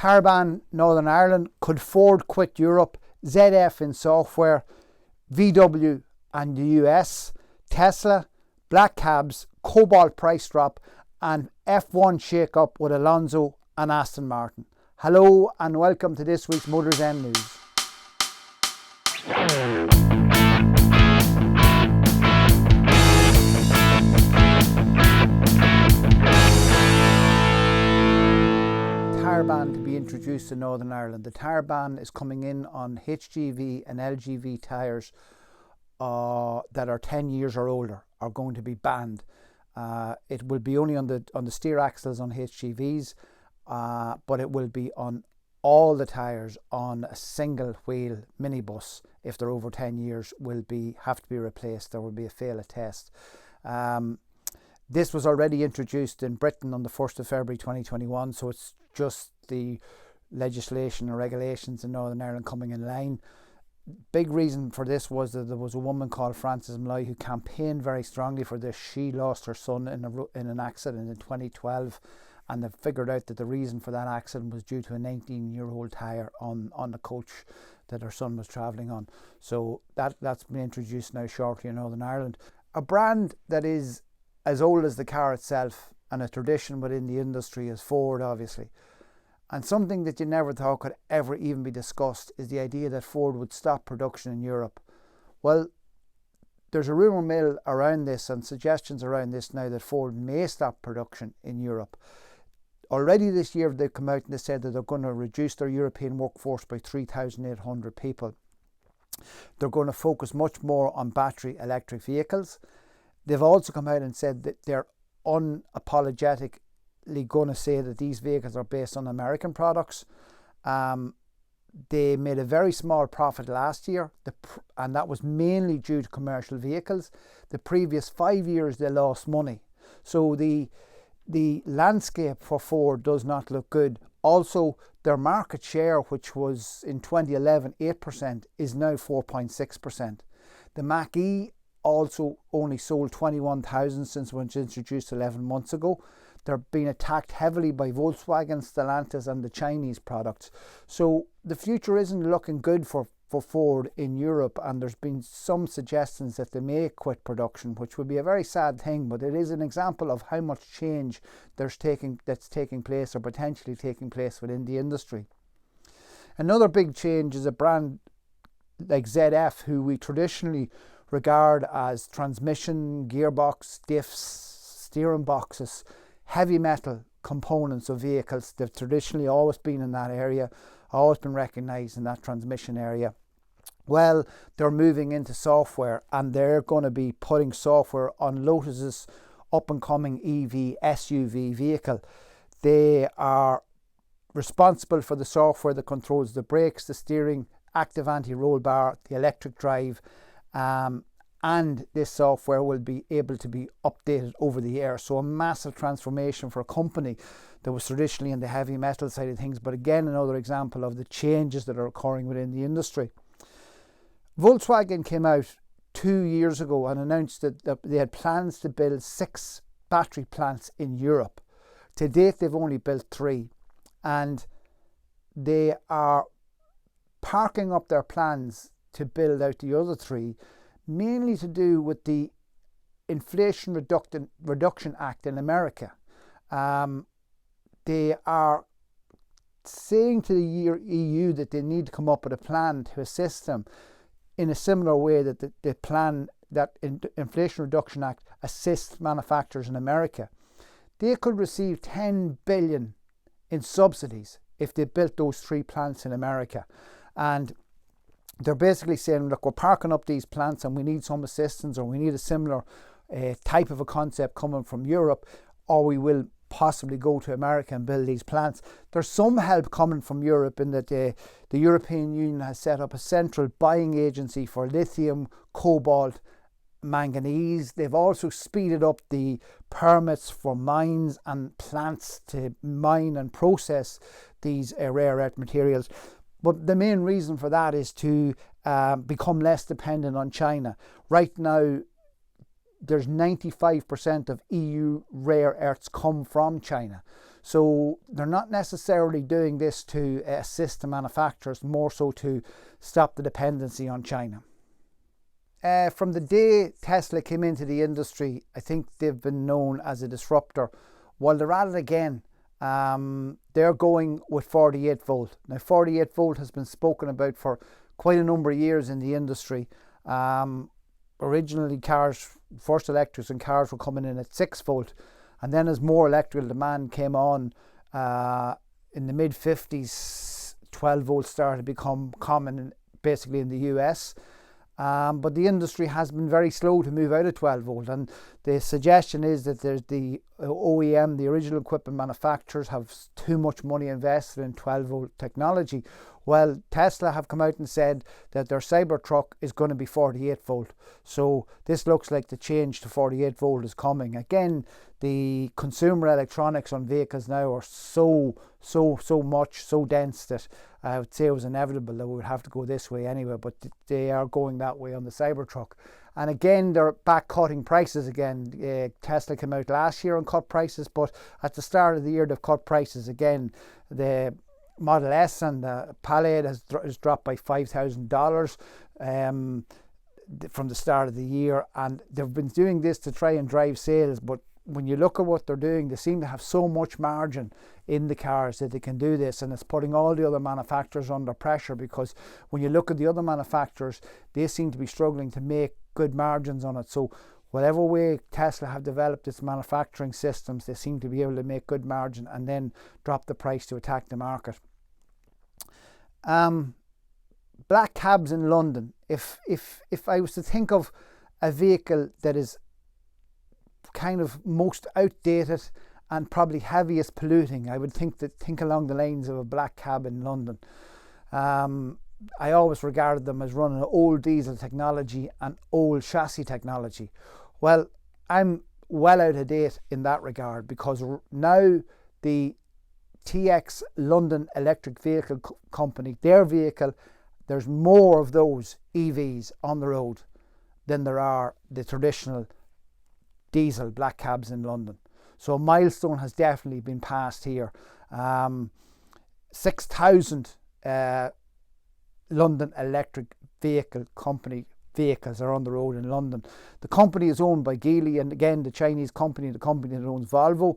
Tarban, Northern Ireland. Could Ford quit Europe? ZF in software. VW and the US. Tesla, black cabs, cobalt price drop, and F1 shake-up with Alonso and Aston Martin. Hello and welcome to this week's MotorZen News. Tyre ban to be introduced in Northern Ireland. The tyre ban is coming in on HGV and LGV tyres that are 10 years or older are going to be banned. It will be only on the steer axles on HGVs, but it will be on all the tyres on a single wheel minibus. If they're over 10 years, have to be replaced. There will be a fail a test. This was already introduced in Britain on the 1st of February 2021, so it's just the legislation and regulations in Northern Ireland coming in line. Big reason for this was that there was a woman called Frances Malloy who campaigned very strongly for this. She lost her son in an accident in 2012, and they figured out that the reason for that accident was due to a 19-year-old tyre on the coach that her son was travelling on. So that's been introduced now shortly in Northern Ireland. A brand that is as old as the car itself and a tradition within the industry is Ford, obviously. And something that you never thought could ever even be discussed is the idea that Ford would stop production in Europe. Well, there's a rumour mill around this and suggestions around this now that Ford may stop production in Europe. Already this year they've come out and they said that they're going to reduce their European workforce by 3,800 people. They're going to focus much more on battery electric vehicles. They've also come out and said that they're unapologetically going to say that these vehicles are based on American products. They made a very small profit last year, and that was mainly due to commercial vehicles. The previous 5 years they lost money. So the landscape for Ford does not look good. Also, their market share, which was in 2011 8%, is now 4.6%. The Mach-E also only sold 21,000 since it was introduced 11 months ago. They're being attacked heavily by Volkswagen, Stellantis and the Chinese products. So the future isn't looking good for Ford in Europe, and there's been some suggestions that they may quit production, which would be a very sad thing, but it is an example of how much change that's taking place or potentially taking place within the industry. Another big change is a brand like ZF, who we traditionally regard as transmission, gearbox, diffs, steering boxes, heavy metal components of vehicles. They've traditionally always been in that area, always been recognised in that transmission area. Well, they're moving into software, and they're going to be putting software on Lotus's up and coming EV SUV vehicle. They are responsible for the software that controls the brakes, the steering, active anti-roll bar, the electric drive, and this software will be able to be updated over the air. So a massive transformation for a company that was traditionally in the heavy metal side of things, but again another example of the changes that are occurring within the industry. Volkswagen came out 2 years ago and announced that they had plans to build 6 battery plants in Europe. To date they've only built 3, and they are parking up their plans to build out the other 3, mainly to do with the Inflation Reduction Act in America. They are saying to the EU that they need to come up with a plan to assist them in a similar way that the plan that Inflation Reduction Act assists manufacturers in America. They could receive 10 billion in subsidies if they built those 3 plants in America. And they're basically saying, look, we're parking up these plants and we need some assistance, or we need a similar type of a concept coming from Europe, or we will possibly go to America and build these plants. There's some help coming from Europe in that the European Union has set up a central buying agency for lithium, cobalt, manganese. They've also speeded up the permits for mines and plants to mine and process these rare earth materials. But the main reason for that is to become less dependent on China. Right now, there's 95% of EU rare earths come from China. So they're not necessarily doing this to assist the manufacturers, more so to stop the dependency on China. From the day Tesla came into the industry, I think they've been known as a disruptor. While they're at it again, they're going with 48 volt. Now 48 volt has been spoken about for quite a number of years in the industry. Originally first electrics and cars were coming in at 6 volt, and then as more electrical demand came on in the mid 50s, 12 volts started to become common basically in the US. But the industry has been very slow to move out of 12 volt, and the suggestion is that there's the OEM, the original equipment manufacturers, have too much money invested in 12 volt technology. Well, Tesla have come out and said that their Cybertruck is going to be 48 volt. So this looks like the change to 48 volt is coming. Again, the consumer electronics on vehicles now are so dense that I would say it was inevitable that we would have to go this way anyway, but they are going that way on the Cybertruck. And again, they're back cutting prices again. Tesla came out last year and cut prices, but at the start of the year they've cut prices again. The Model S and the Palette has dropped by $5,000 from the start of the year, and they've been doing this to try and drive sales. But when you look at what they're doing, they seem to have so much margin in the cars that they can do this, and it's putting all the other manufacturers under pressure, because when you look at the other manufacturers, they seem to be struggling to make good margins on it. So whatever way Tesla have developed its manufacturing systems, they seem to be able to make good margin and then drop the price to attack the market. Black cabs in London. If I was to think of a vehicle that is kind of most outdated and probably heaviest polluting, I would think along the lines of a black cab in London. I always regarded them as running old diesel technology and old chassis technology. Well, I'm well out of date in that regard, because now the TX London Electric Vehicle Company, their vehicle, there's more of those EVs on the road than there are the traditional diesel black cabs in London. So a milestone has definitely been passed here. 6,000 London Electric Vehicle Company vehicles are on the road in London. The company is owned by Geely, and again, the Chinese company, the company that owns Volvo.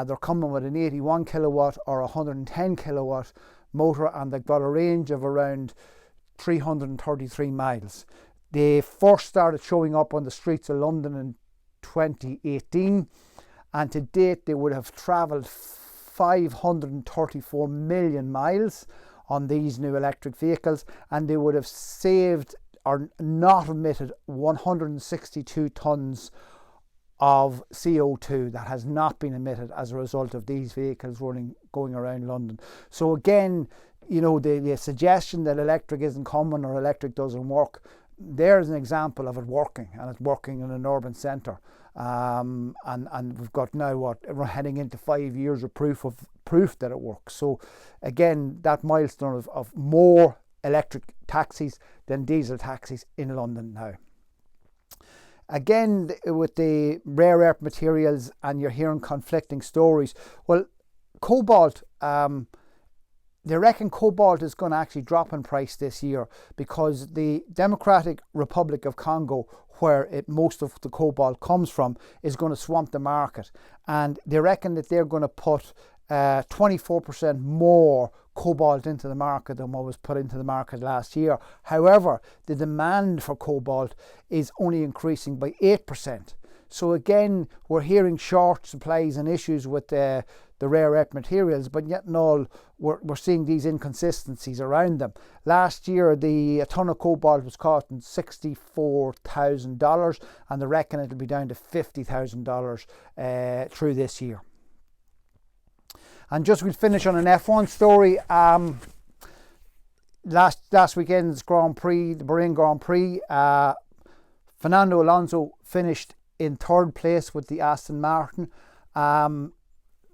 They're coming with an 81 kilowatt or 110 kilowatt motor, and they've got a range of around 333 miles. They first started showing up on the streets of London in 2018, and to date they would have travelled 534 million miles on these new electric vehicles, and they would have saved or not emitted 162 tons of CO2 that has not been emitted as a result of these vehicles going around London. So again, you know, the suggestion that electric isn't common or electric doesn't work, there's an example of it working, and it's working in an urban centre. And we've got now we're heading into 5 years of proof that it works. So again, that milestone of more electric taxis than diesel taxis in London now. Again, with the rare earth materials, and you're hearing conflicting stories. Well, cobalt, they reckon cobalt is going to actually drop in price this year, because the Democratic Republic of Congo, where most of the cobalt comes from, is going to swamp the market, and they reckon that they're going to put 24% more cobalt into the market than what was put into the market last year. However, the demand for cobalt is only increasing by 8%. So again, we're hearing short supplies and issues with the rare earth materials, but yet and all, we're seeing these inconsistencies around them. Last year, a ton of cobalt was costing $64,000, and they reckon it'll be down to $50,000 through this year. And just we'll finish on an F1 story. Last weekend's Grand Prix, the Bahrain Grand Prix, Fernando Alonso finished in third place with the Aston Martin.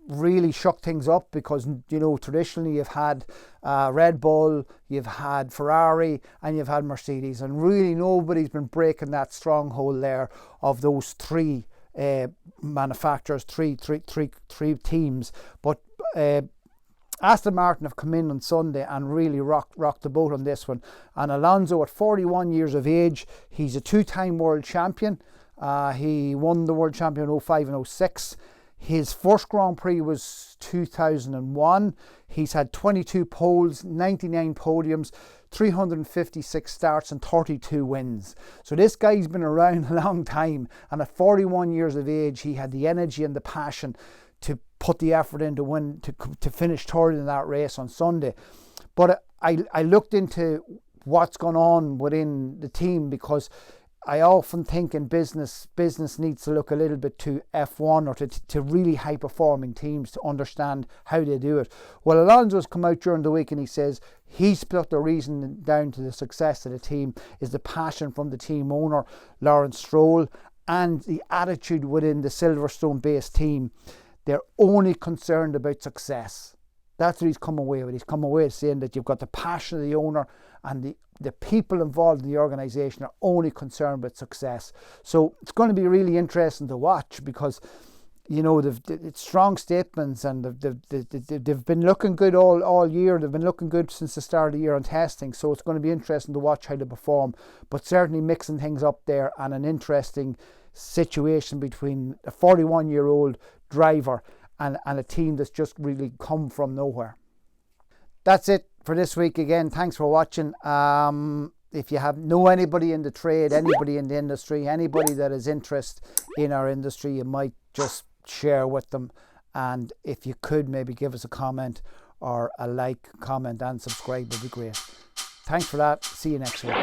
Really shook things up, because, you know, traditionally you've had Red Bull, you've had Ferrari, and you've had Mercedes, and really nobody's been breaking that stronghold there of those three manufacturers, three teams. But Aston Martin have come in on Sunday and really rocked the boat on this one. And Alonso, at 41 years of age, he's a two-time world champion. He won the world champion in 05 and 06. His first Grand Prix was 2001. He's had 22 poles, 99 podiums, 356 starts and 32 wins. So this guy's been around a long time, and at 41 years of age, he had the energy and the passion to put the effort in to win, to finish third in that race on Sunday. But I looked into what's going on within the team, because I often think in business needs to look a little bit to F1 or to really high performing teams to understand how they do it. Well, Alonso's come out during the week and he says he's put the reason down to the success of the team is the passion from the team owner, Lawrence Stroll, and the attitude within the Silverstone based team. They're only concerned about success. That's what he's come away with. He's come away saying that you've got the passion of the owner, and the people involved in the organisation are only concerned with success. So it's going to be really interesting to watch, because you know it's strong statements, and they've been looking good all year. They've been looking good since the start of the year on testing. So it's going to be interesting to watch how they perform. But certainly mixing things up there, and an interesting situation between a 41-year-old driver and a team that's just really come from nowhere. That's it for this week. Again, thanks for watching. If you know anybody in the trade, anybody in the industry, anybody that is interested in our industry, you might just share with them. And if you could maybe give us a comment or a like, comment and subscribe would be great. Thanks for that. See you next week.